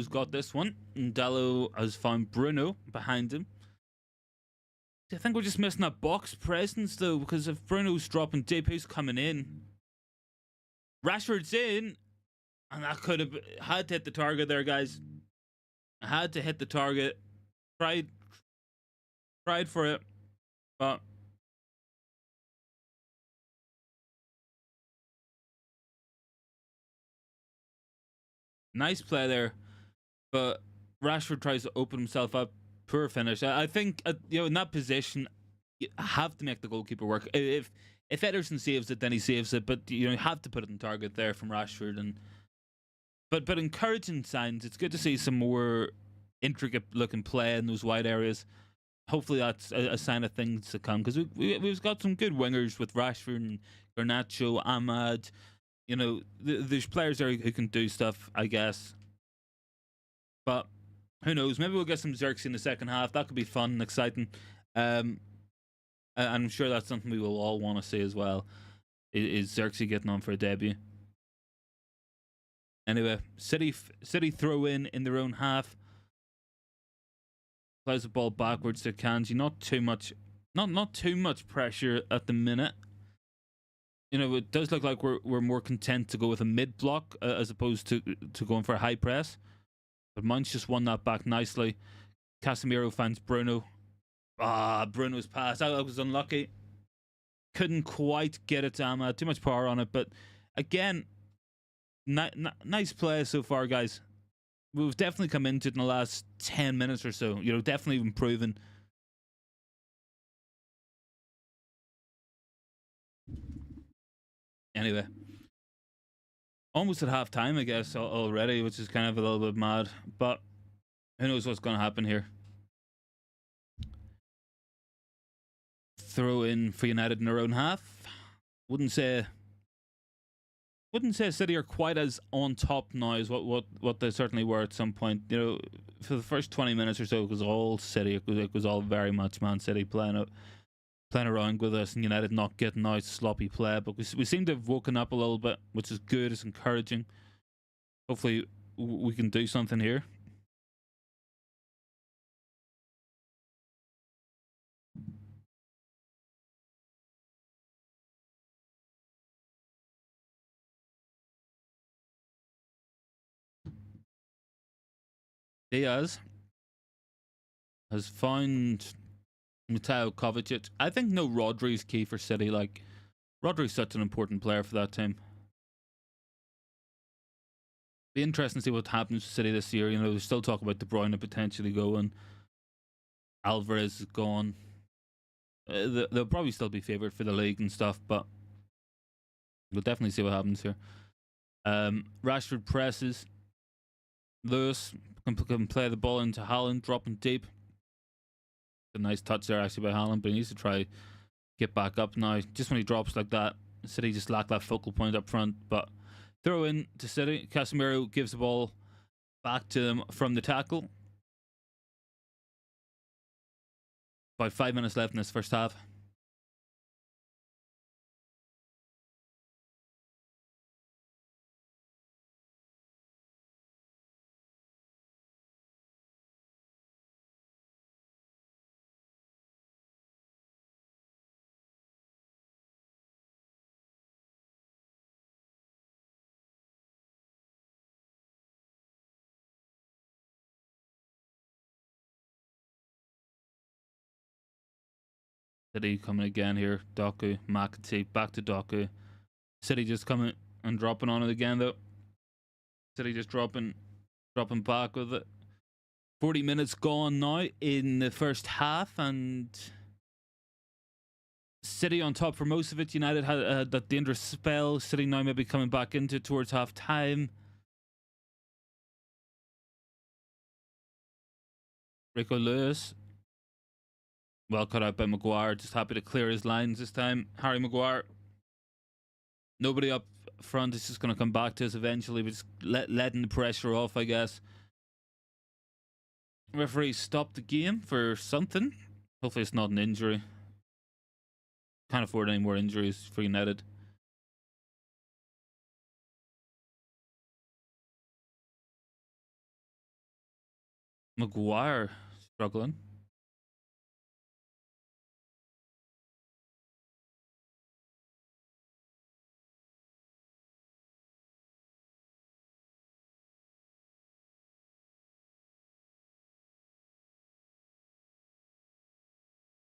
[SPEAKER 1] got this one. And Dalu has found Bruno behind him. I think we're just missing that box presence, though, because if Bruno's dropping deep, who's coming in? Rashford's in. And that could have had to hit the target there, guys. Had to hit the target. Tried for it. But nice play there. But Rashford tries to open himself up. Poor finish. I think, in that position, you have to make the goalkeeper work. If Ederson saves it, then he saves it. But you have to put it on target there from Rashford. But encouraging signs. It's good to see some more intricate looking play in those wide areas. hopefully that's a sign of things to come, because we've got some good wingers with Rashford and Garnacho, Ahmad. You know, there's players there who can do stuff, I guess. But who knows? Maybe we'll get some Xerxes in the second half. That could be fun and exciting. And I'm sure that's something we will all want to see as well. Is Xerxes getting on for a debut? Anyway, City throw in their own half. Plays the ball backwards to Kanji. Not too much pressure at the minute. You know, it does look like we're more content to go with a mid block as opposed to going for a high press. But Mount's just won that back nicely. Casemiro finds Bruno. Bruno's pass. That was unlucky. Couldn't quite get it to Ahmad. Too much power on it. But again, nice play so far, guys. We've definitely come into it in the last 10 minutes or so. You know, definitely improving. Anyway, almost at half time, I guess, already, which is kind of a little bit mad. But who knows what's going to happen here. Throw in for United in their own half. Wouldn't say City are quite as on top now as what they certainly were at some point. You know, for the first 20 minutes or so, it was all City. It was all very much Man City playing around with us, and United not getting out, sloppy play. But we seem to have woken up a little bit, which is good. It's encouraging. Hopefully, we can do something here. Diaz has found Mateo Kovacic. I think no Rodri's key for City. Like, Rodri's such an important player for that team. Be interesting to see what happens to City this year. You know, there's still talk about De Bruyne potentially going. Alvarez is gone. They'll probably still be favoured for the league and stuff, but we'll definitely see what happens here. Rashford presses. Lewis can play the ball into Haaland, dropping deep. A nice touch there actually by Haaland, but he needs to try get back up now. Just when he drops like that, City just lack that focal point up front. But throw in to City. Casemiro gives the ball back to them from the tackle. About 5 minutes left in this first half. City coming again here. Doku, McAtee, back to Doku. City just coming and dropping on it again though. City just dropping back with it. 40 minutes gone now in the first half, and City on top for most of it. United had that dangerous spell. City now maybe coming back into it towards half time. Rico Lewis. Well cut out by Maguire. Just happy to clear his lines this time. Harry Maguire. Nobody up front. It's just going to come back to us eventually. But just letting the pressure off, I guess. Referee stopped the game for something. Hopefully it's not an injury. Can't afford any more injuries for United. Maguire struggling.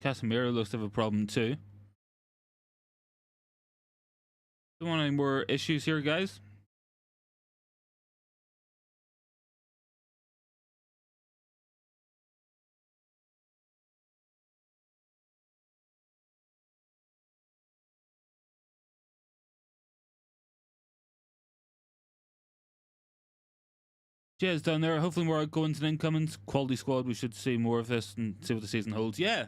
[SPEAKER 1] Casemiro looks to have a problem too. Don't want any more issues here, guys. Cheers down there. Hopefully more outgoings and incomings. Quality squad. We should see more of this and see what the season holds. Yeah.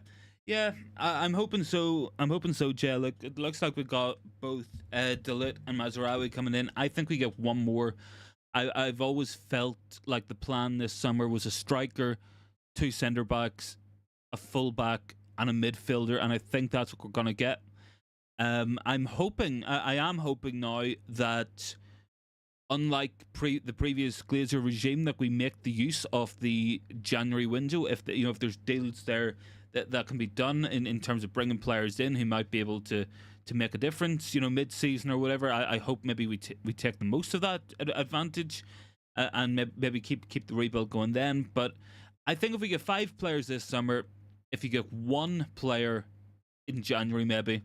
[SPEAKER 1] I'm hoping so. I'm hoping so, Jay. Look, it looks like we got both Ligt and Mazarouri coming in. I think we get one more. I've always felt like the plan this summer was a striker, two centre backs, a full back, and a midfielder, and I think that's what we're gonna get. I'm hoping. I am hoping now that, unlike the previous Glazer regime, that we make the use of the January window. If if there's deals there that can be done in terms of bringing players in who might be able to make a difference, mid-season or whatever. I hope maybe we take the most of that advantage, and maybe keep the rebuild going then. But I think if we get 5 players this summer, if you get 1 player in January maybe,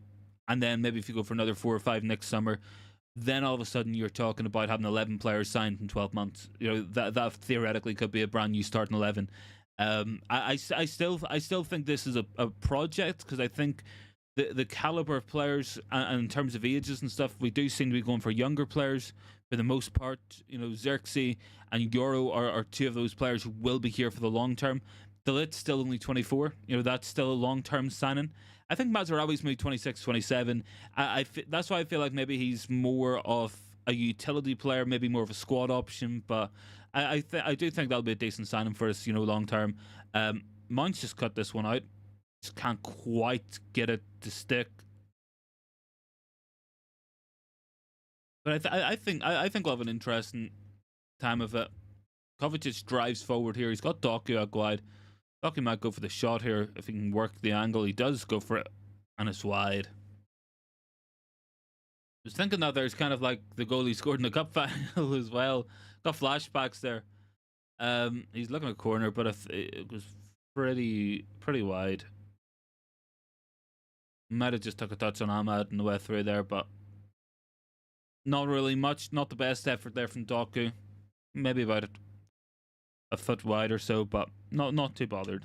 [SPEAKER 1] and then maybe if you go for another 4 or 5 next summer, then all of a sudden you're talking about having 11 players signed in 12 months. That theoretically could be a brand new starting 11. I still think this is a project, because I think the caliber of players and in terms of ages and stuff, we do seem to be going for younger players for the most part. Xerxes and Euro are 2 of those players who will be here for the long term. Delit's still only 24. That's still a long term signing. I think Mazraoui's maybe 26, 27. That's why I feel like maybe he's more of a utility player, maybe more of a squad option. But I do think that'll be a decent signing for us, long term. Mount's just cut this one out. Just can't quite get it to stick. But I think we'll have an interesting time of it. Kovacic drives forward here. He's got Doku out wide. Doku might go for the shot here if he can work the angle. He does go for it, and it's wide. I was thinking that there's kind of like the goal he scored in the cup final as well. Got flashbacks there. He's looking at corner, but it was pretty wide. Might have just took a touch on Ahmad on the way through there, but not really much. Not the best effort there from Doku. Maybe about a foot wide or so, but not too bothered.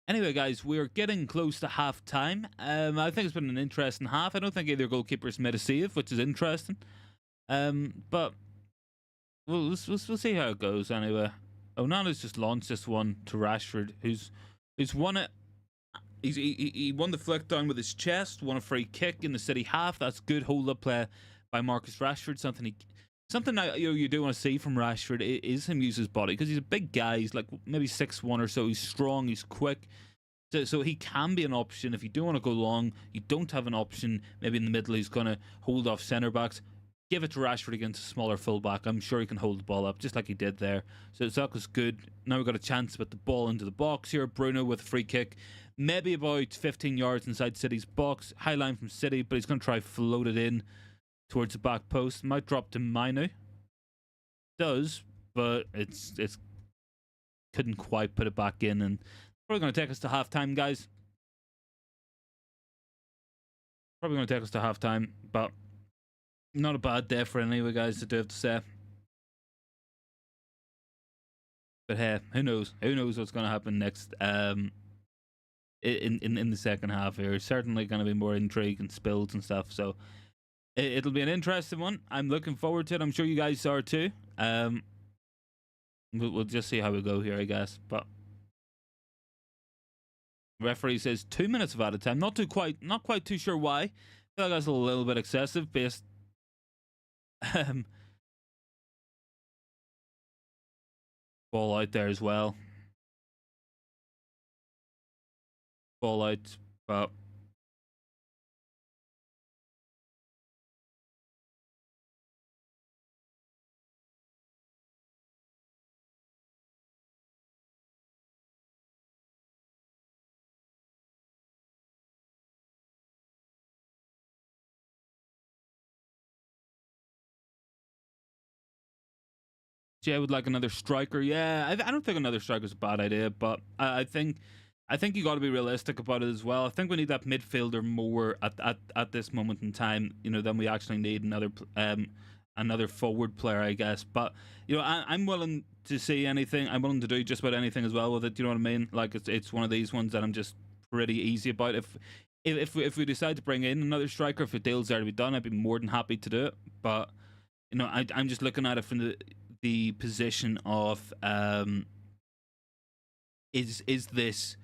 [SPEAKER 1] Anyway, guys, we're getting close to half time. I think it's been an interesting half. I don't think either goalkeepers made a save, which is interesting. But we'll see how it goes anyway. Onana's just launched this one to Rashford, who's won it. He won the flick down with his chest, won a free kick in the City half. That's good hold up play by Marcus Rashford. Something that you do want to see from Rashford is him use his body, because he's a big guy. He's like maybe 6'1" or so. He's strong. He's quick. So he can be an option if you do want to go long. You don't have an option maybe in the middle. He's going to hold off centre backs. Give it to Rashford against a smaller fullback. I'm sure he can hold the ball up just like he did there. So that was good. Now we've got a chance to put the ball into the box here. Bruno with a free kick. Maybe about 15 yards inside City's box. High line from City, but he's going to try float it in towards the back post. Might drop to Manu. Does, but it's couldn't quite put it back in, and probably going to take us to half time, guys. Probably going to take us to half time, but not a bad day for anyway, guys, I do have to say. But hey, who knows? Who knows what's going to happen next? In the second half here, certainly going to be more intrigue and spills and stuff. So it'll be an interesting one. I'm looking forward to it. I'm sure you guys are too. We'll just see how we go here, I guess. But referee says 2 minutes of added time. Not quite too sure why. I feel like that's a little bit excessive based. Ball out there as well. Ball out, but Jay would like another striker. Yeah, I don't think another striker is a bad idea, but I think you got to be realistic about it as well. I think we need that midfielder more at this moment in time, than we actually need another forward player, I guess. But I'm willing to see anything. I'm willing to do just about anything as well with it. Do you know what I mean? Like it's one of these ones that I'm just pretty easy about. If we decide to bring in another striker, if a deal's there to be done, I'd be more than happy to do it. But I'm just looking at it from the position of is this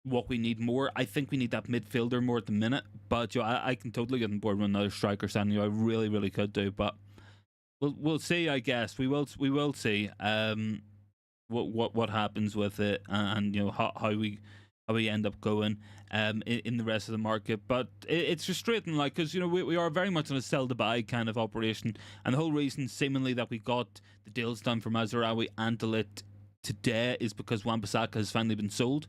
[SPEAKER 1] what we need more? I think we need that midfielder more at the minute, but I can totally get on board with another striker signing. I really could do, but we'll see. I guess we will see what happens with it, and how we end up going in the rest of the market. But it's frustrating, like, because we are very much on a sell to buy kind of operation, and the whole reason seemingly that we got the deals done for Mazraoui and De Ligt today is because Wan Bissaka has finally been sold.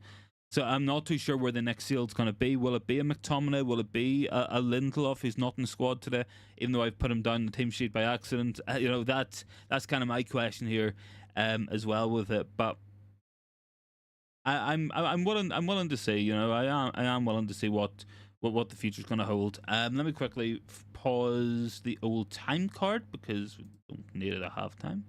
[SPEAKER 1] So I'm not too sure where the next sale is going to be. Will it be a McTominay? Will it be a Lindelof who's not in the squad today, even though I've put him down the team sheet by accident? That's kind of my question here, as well with it. But I'm willing to see. I am willing to see what the future's going to hold. Let me quickly pause the old time card because we don't need it at halftime.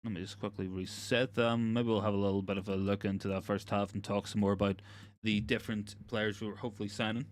[SPEAKER 1] Let me just quickly reset them. Maybe we'll have a little bit of a look into that first half and talk some more about the different players we're hopefully signing.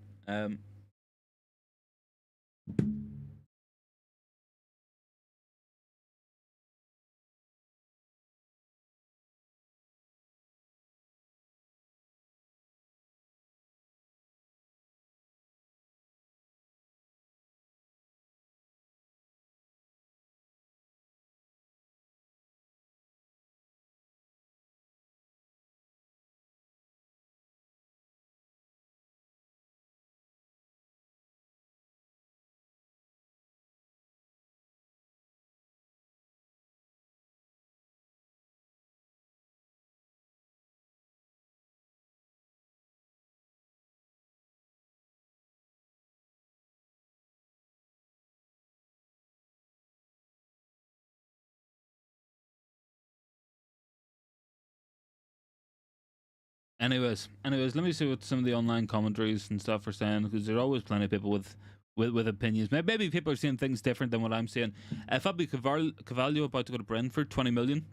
[SPEAKER 1] Anyways, let me see what some of the online commentaries and stuff are saying, because there's always plenty of people with opinions. Maybe people are seeing things different than what I'm seeing. Fabio Carvalho about to go to Brentford, 20 million.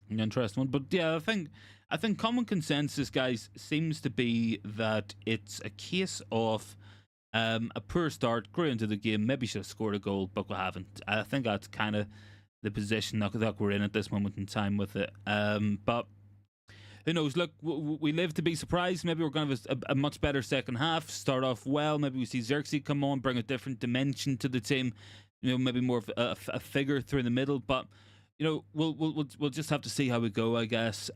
[SPEAKER 1] An interesting one, but yeah, I think common consensus, guys, seems to be that it's a case of a poor start, grew into the game, maybe should have scored a goal, but we haven't. I think that's kind of the position that we're in at this moment in time with it. But who knows? Look, we live to be surprised. Maybe we're going to have a much better second half. Start off well. Maybe we see Xerxes come on, bring a different dimension to the team. Maybe more of a figure through the middle. But we'll just have to see how we go, I guess.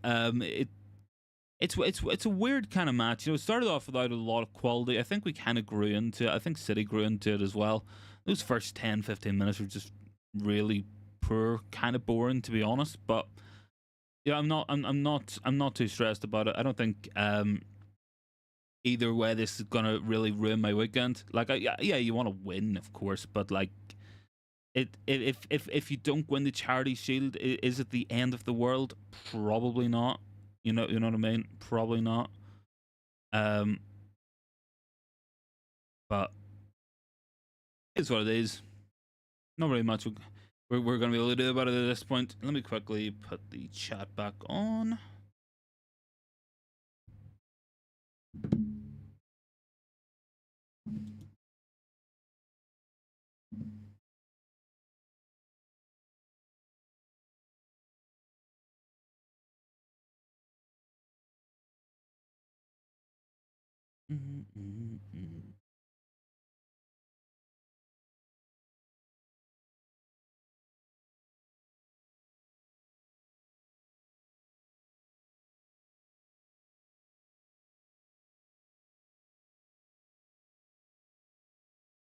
[SPEAKER 1] It's a weird kind of match. It started off without a lot of quality. I think we kind of grew into it. I think City grew into it as well. Those first 10-15 minutes were just really poor, kind of boring, to be honest. But yeah, I'm not too stressed about it. I don't think either way this is gonna really ruin my weekend. Like, yeah, you want to win, of course, but like, if you don't win the Charity Shield, is it the end of the world? Probably not. You know what I mean? Probably not. But it's what it is. Not really much we're going to be able to do about it at this point. Let me quickly put the chat back on.